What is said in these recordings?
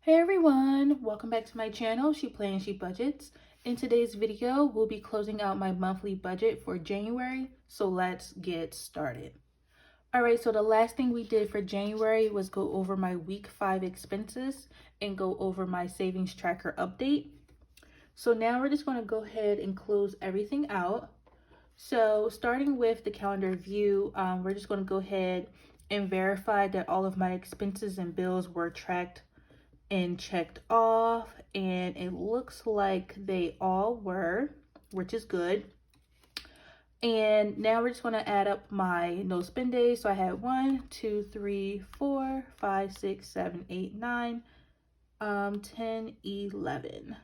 Hey everyone, welcome back to my channel, She Plans, She Budgets. In today's video, we'll be closing out my monthly budget for January, so let's get started. Alright, so the last thing we did for January was go over my week 5 expenses and go over my savings tracker update. So now we're just going to go ahead and close everything out. So starting with the calendar view, we're just going to go ahead and verify that all of my expenses and bills were tracked and checked off, and it looks like they all were, which is good. And now we're just going to add up my no spend days. So I had 1 2 3 4 5 6 7 8 9 10 11.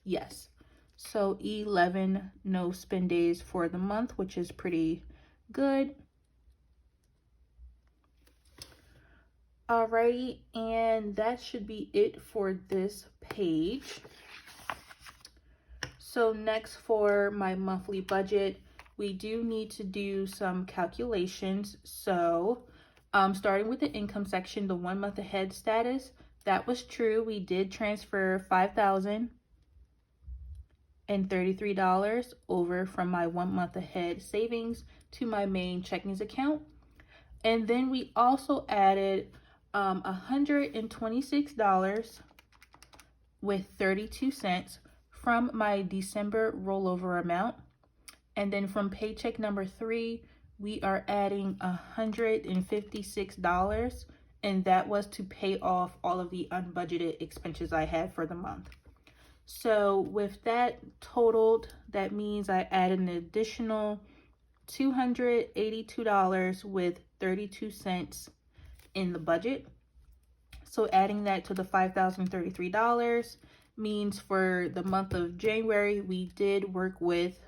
Yes, so 11 no spend days for the month, which is pretty good. Alrighty, and that should be it for this page. So next, for my monthly budget, we do need to do some calculations. So starting with the income section, the 1 month ahead status, that was true. We did transfer $5,033 over from my 1 month ahead savings to my main checkings account. And then we also added $126 with 32 cents from my December rollover amount. And then from paycheck number 3, we are adding $156, and that was to pay off all of the unbudgeted expenses I had for the month. So with that totaled, that means I added an additional $282 with 32 cents in the budget. So adding that to the $5,033 means for the month of January, we did work with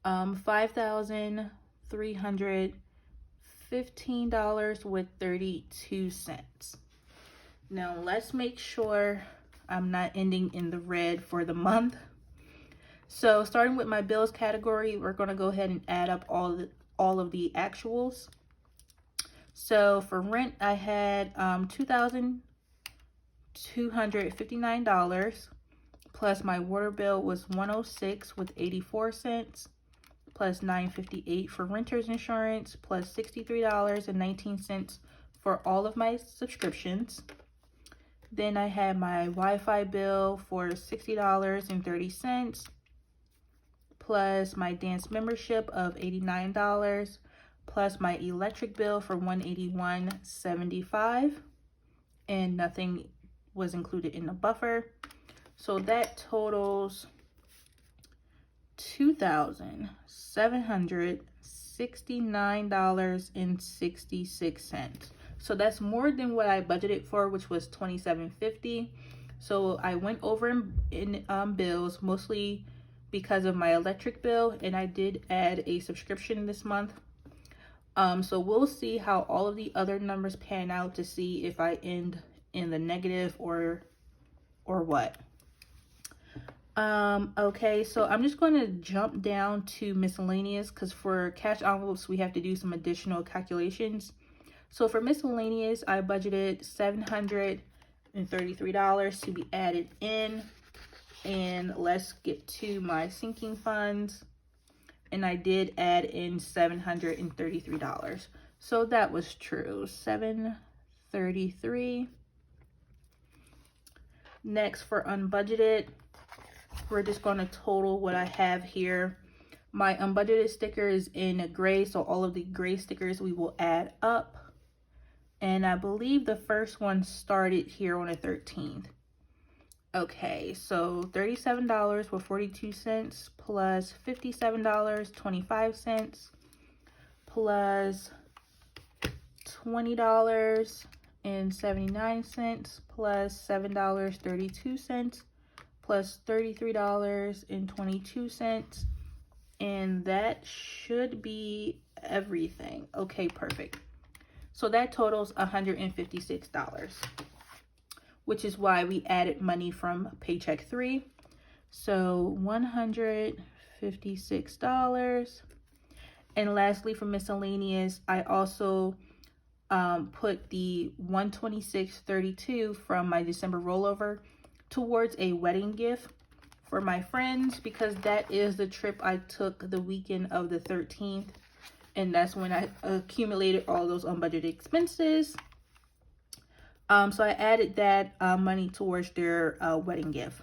$5,315 with 32 cents. Now let's make sure I'm not ending in the red for the month. So starting with my bills category, we're going to go ahead and add up all of the actuals. So for rent, I had $2,259, plus my water bill was $106 with 84 cents, plus $9.58 for renter's insurance, plus $63.19 for all of my subscriptions. Then I had my Wi-Fi bill for $60.30, plus my dance membership of $89, plus my electric bill for $181.75, and nothing was included in the buffer. So that totals $2,769.66. So that's more than what I budgeted for, which was $2,750. So I went over in bills, mostly because of my electric bill, and I did add a subscription this month. So we'll see how all of the other numbers pan out to see if I end in the negative or what. Okay, so I'm just going to jump down to miscellaneous, because for cash envelopes, we have to do some additional calculations. So for miscellaneous, I budgeted $733 to be added in. And let's get to my sinking funds. And I did add in $733. So that was true. $733. Next, for unbudgeted, we're just going to total what I have here. My unbudgeted sticker is in gray, so all of the gray stickers we will add up. And I believe the first one started here on the 13th. Okay, so $37 with 42 cents plus $57.25 plus $20.79 plus $7.32 plus $33.22, and that should be everything. Okay, perfect. So that totals $156, which is why we added money from paycheck 3. So $156. And lastly, for miscellaneous, I also put the $126.32 from my December rollover towards a wedding gift for my friends, because that is the trip I took the weekend of the 13th. And that's when I accumulated all those unbudgeted expenses. So I added that money towards their wedding gift.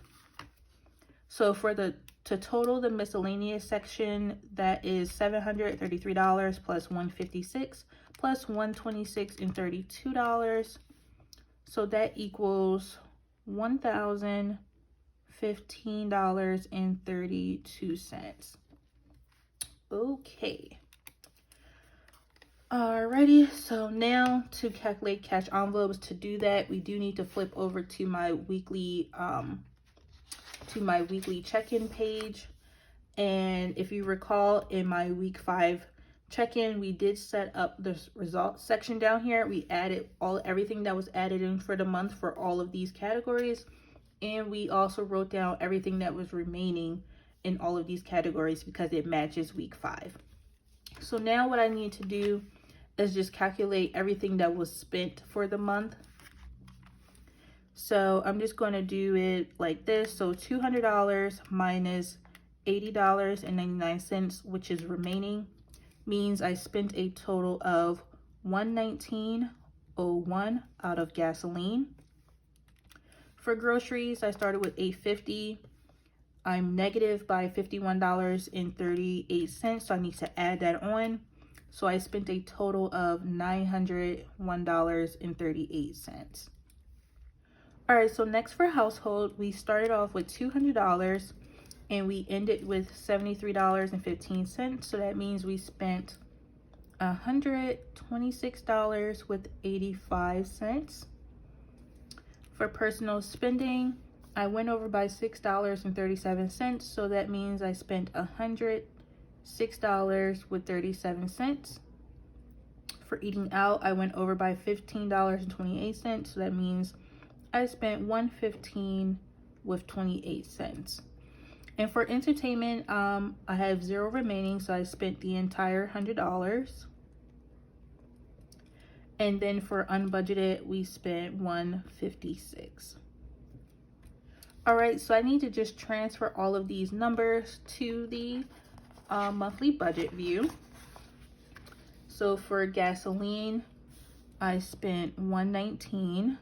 So to total the miscellaneous section, that is $733 plus $156 plus $126.32. So that equals $1,015.32. Okay. Alrighty, so now to calculate cash envelopes. To do that, we do need to flip over to my weekly check-in page. And if you recall, in my week 5 check-in, we did set up the results section down here. We added everything that was added in for the month for all of these categories, and we also wrote down everything that was remaining in all of these categories because it matches week 5. So now what I need to do is just calculate everything that was spent for the month. So I'm just going to do it like this. So $200 minus $80.99, which is remaining, means I spent a total of $119.01 out of gasoline. For groceries, I started with $8.50. I'm negative by $51.38, so I need to add that on. So I spent a total of $901.38. All right, so next for household, we started off with $200 and we ended with $73.15. So that means we spent $126.85. For personal spending, I went over by $6.37. So that means I spent $106.37. For eating out, I went over by $15.28. So that means I spent $115.28. And for entertainment, I have $0 remaining, so I spent the entire $100. And then for unbudgeted, we spent $156. All right, so I need to just transfer all of these numbers to the monthly budget view. So for gasoline, I spent $1.19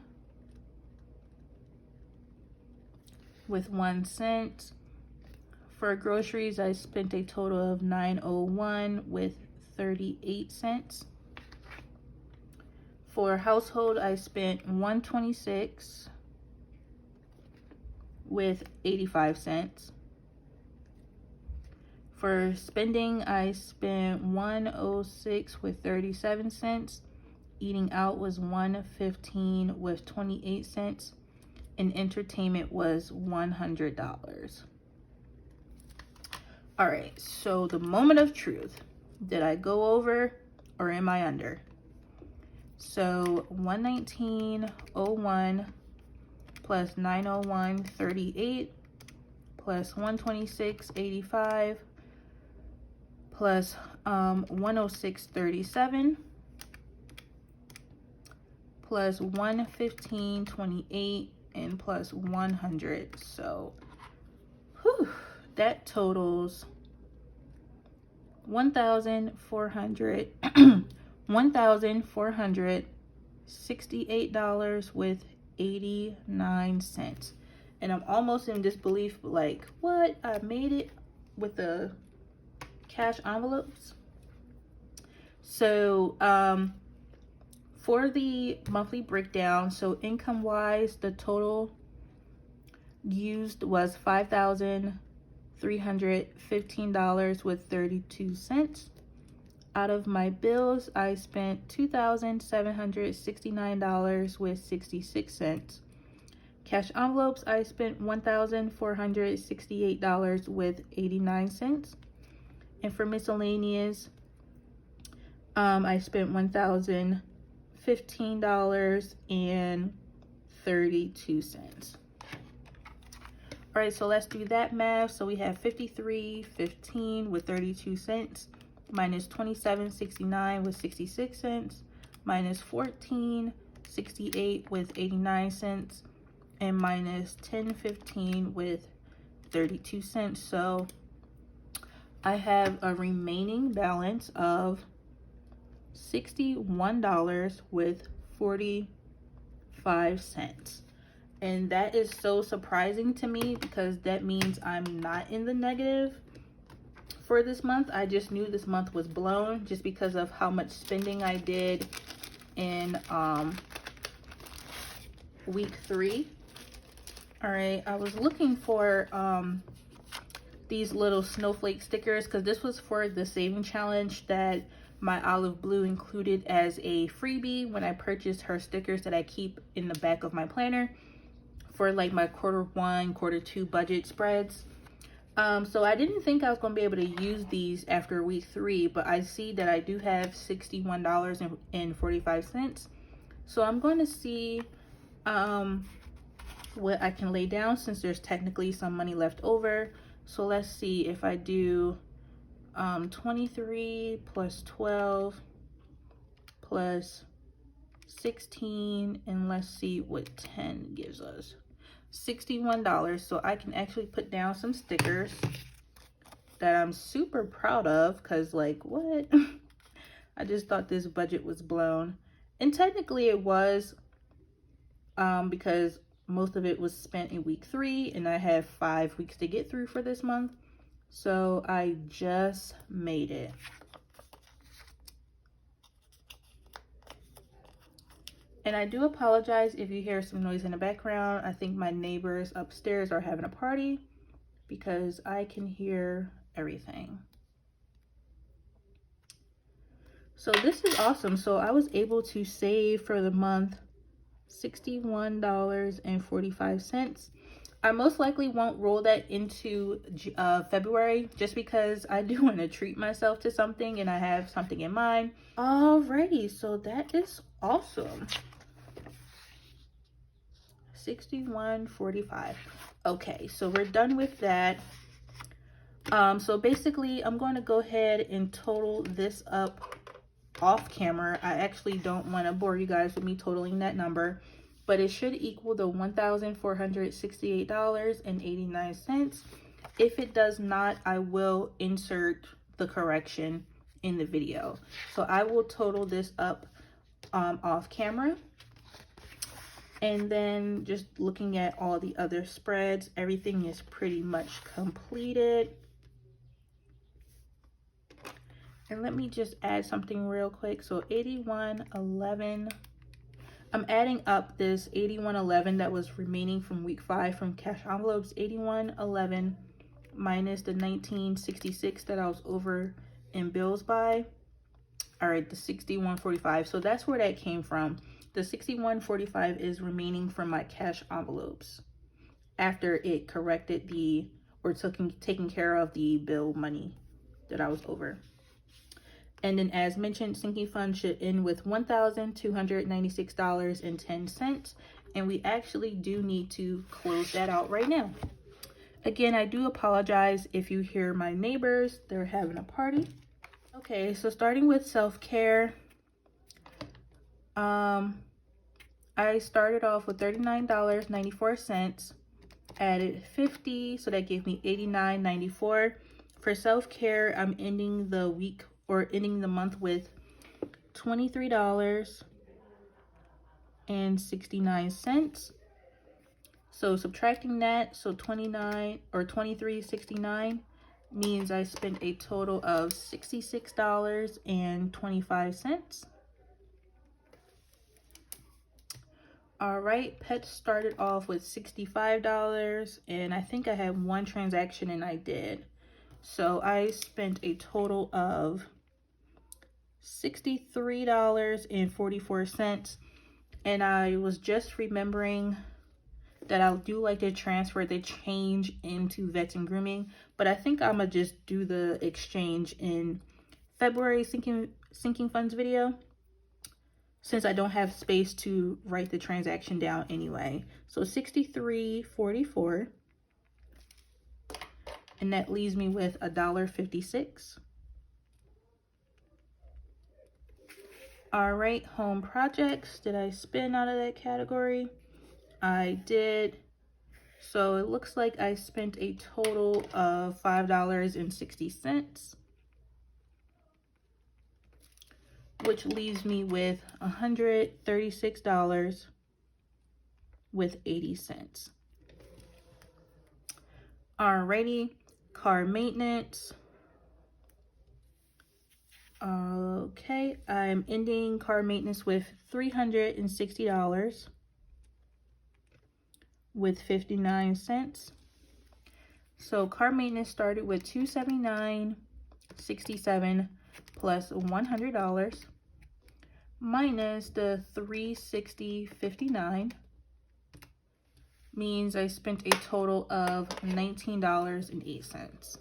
with 1 cent. For groceries, I spent a total of $9.01 with 38 cents. For household, I spent $126 with 85 cents. For spending, I spent $106 with 37 cents. Eating out was $115 with 28 cents. And entertainment was $100. All right, so the moment of truth. Did I go over or am I under? So $119.01 plus $901.38 plus $126.85 plus $106.37 plus $115.28 and plus $100. So that totals $1,468 with 89 cents. And I'm almost in disbelief, like, what? I made it with the cash envelopes. So for the monthly breakdown, so income wise, the total used was $5,315 with 32 cents. Out of my bills, I spent $2,769 with 66 cents. Cash envelopes, I spent $1,468 with 89 cents. And for miscellaneous, I spent $1,015 and 32 cents. All right, so let's do that math. So we have $53.15 with 32 cents minus $27.69 with 66 cents minus $14.68 with 89 cents, and minus $10.15 with 32 cents. So I have a remaining balance of $61 with 45 cents. And that is so surprising to me because that means I'm not in the negative for this month. I just knew this month was blown just because of how much spending I did in week 3. All right, I was looking for these little snowflake stickers because this was for the saving challenge that my Olive Blue included as a freebie when I purchased her stickers that I keep in the back of my planner for like my Q1, Q2 budget spreads. So I didn't think I was going to be able to use these after week 3, but I see that I do have $61.45. So I'm going to see what I can lay down since there's technically some money left over. So let's see if I do 23 plus 12 plus 16, and let's see what 10 gives us. $61. So I can actually put down some stickers that I'm super proud of because, like, what? I just thought this budget was blown. And technically it was because most of it was spent in week 3 and I have 5 weeks to get through for this month. So I just made it. And I do apologize if you hear some noise in the background. I think my neighbors upstairs are having a party because I can hear everything. So this is awesome. So I was able to save for the month $61.45. I most likely won't roll that into February just because I do want to treat myself to something and I have something in mind. Alrighty, so that is awesome. $61.45. Okay, so we're done with that. So basically I'm going to go ahead and total this up off camera. I actually don't want to bore you guys with me totaling that number, but it should equal the $1,468.89. If it does not, I will insert the correction in the video. So I will total this up off camera. And then just looking at all the other spreads, everything is pretty much completed. And let me just add something real quick. So 81.11. I'm adding up this 81.11 that was remaining from week 5 from cash envelopes. 81.11 minus the 19.66 that I was over in bills by. All right, the 61.45. So that's where that came from. The 61.45 is remaining from my cash envelopes after it corrected the, or taking care of the bill money that I was over. And then as mentioned, sinking fund should end with $1,296.10. And we actually do need to close that out right now. Again, I do apologize if you hear my neighbors, they're having a party. Okay, so starting with self-care, I started off with $39.94, added 50, so that gave me $89.94. For self-care, I'm ending the week or ending the month with $23.69. So subtracting that, so 29 or 23.69 means I spent a total of $66.25. All right, pets started off with $65, and I think I had one transaction and I did. So I spent a total of $63.44. And I was just remembering that I do like to transfer the change into vets and grooming, but I think I'm gonna just do the exchange in February sinking funds video, since I don't have space to write the transaction down anyway. So $63.44, and that leaves me with $1.56. All right, home projects. Did I spend out of that category? I did. So it looks like I spent a total of $5.60, which leaves me with $136.80. Alrighty, car maintenance. Okay, I'm ending car maintenance with $360 with 59 cents. So car maintenance started with $279.67 plus $100 minus the $360.59 means I spent a total of $19.08.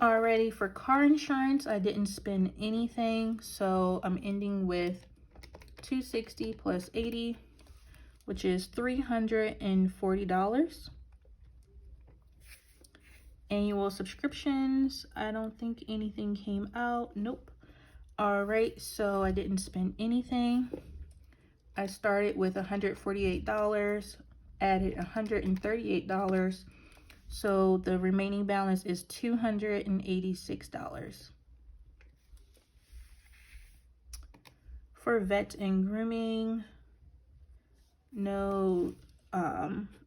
Alrighty, for car insurance, I didn't spend anything, so I'm ending with $260 plus $80, which is $340. Annual subscriptions, I don't think anything came out. Nope. All right, so I didn't spend anything. I started with $148, added $138, so the remaining balance is $286. For vet and grooming, no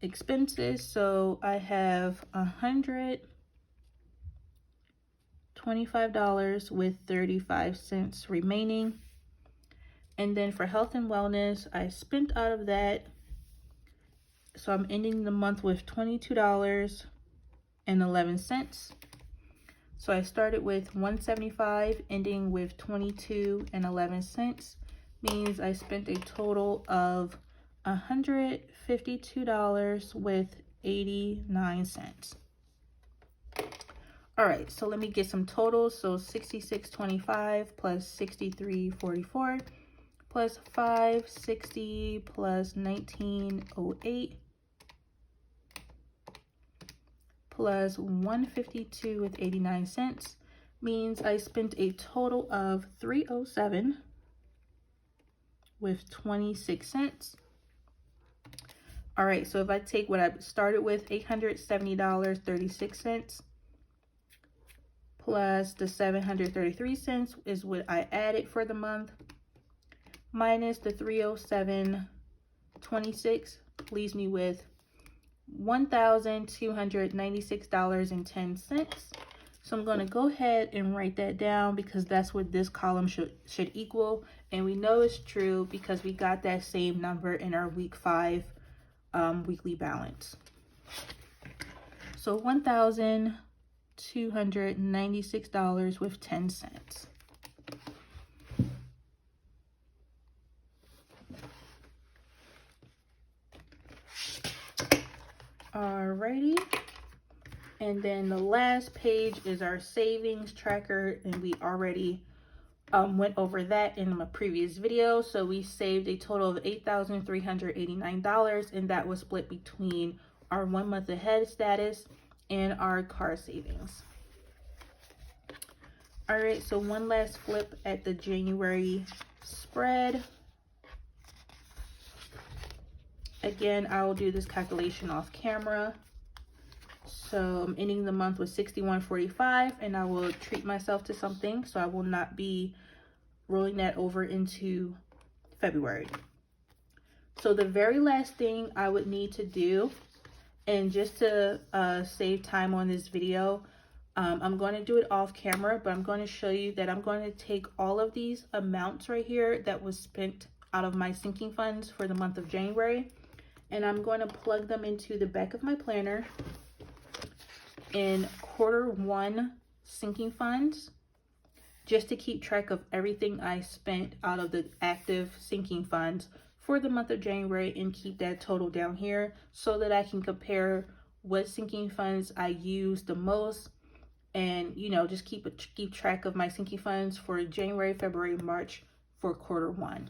expenses, so I have $125 with 35 cents remaining. And then for health and wellness, I spent out of that, so I'm ending the month with $22.11. So I started with $175, ending with $22.11, means I spent a total of $152 with 89 cents. All right, so let me get some totals. So $66.25 plus $63.44 plus $560 plus $19.08 plus $152 with 89 cents means I spent a total of $307 with 26 cents. All right, so if I take what I started with, $870.36 plus the 733 cents is what I added for the month, minus the 307.26 leaves me with $1,296.10. So I'm going to go ahead and write that down because that's what this column should equal. And we know it's true because we got that same number in our week 5 weekly balance. So $1,296 with 10 cents. Alrighty, and then the last page is our savings tracker, and we already went over that in my previous video. So we saved a total of $8,389, and that was split between our 1 month ahead status and our car savings. All right, so one last flip at the January spread. Again, I will do this calculation off camera. So I'm ending the month with $61.45, and I will treat myself to something, so I will not be rolling that over into February. So the very last thing I would need to do, and just to save time on this video, I'm going to do it off camera, but I'm going to show you that I'm going to take all of these amounts right here that was spent out of my sinking funds for the month of January, and I'm going to plug them into the back of my planner in Q1 sinking funds, just to keep track of everything I spent out of the active sinking funds for the month of January and keep that total down here so that I can compare what sinking funds I use the most, and just keep track of my sinking funds for January, February, March for Q1.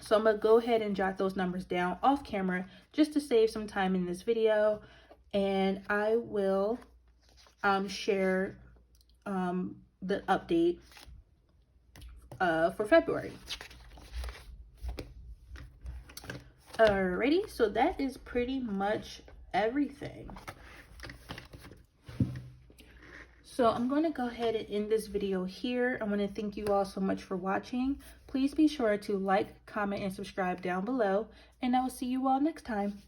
So I'm going to go ahead and jot those numbers down off camera just to save some time in this video. And I will share the update for February. Alrighty, so that is pretty much everything. So I'm going to go ahead and end this video here. I want to thank you all so much for watching. Please be sure to like, comment, and subscribe down below, and I will see you all next time.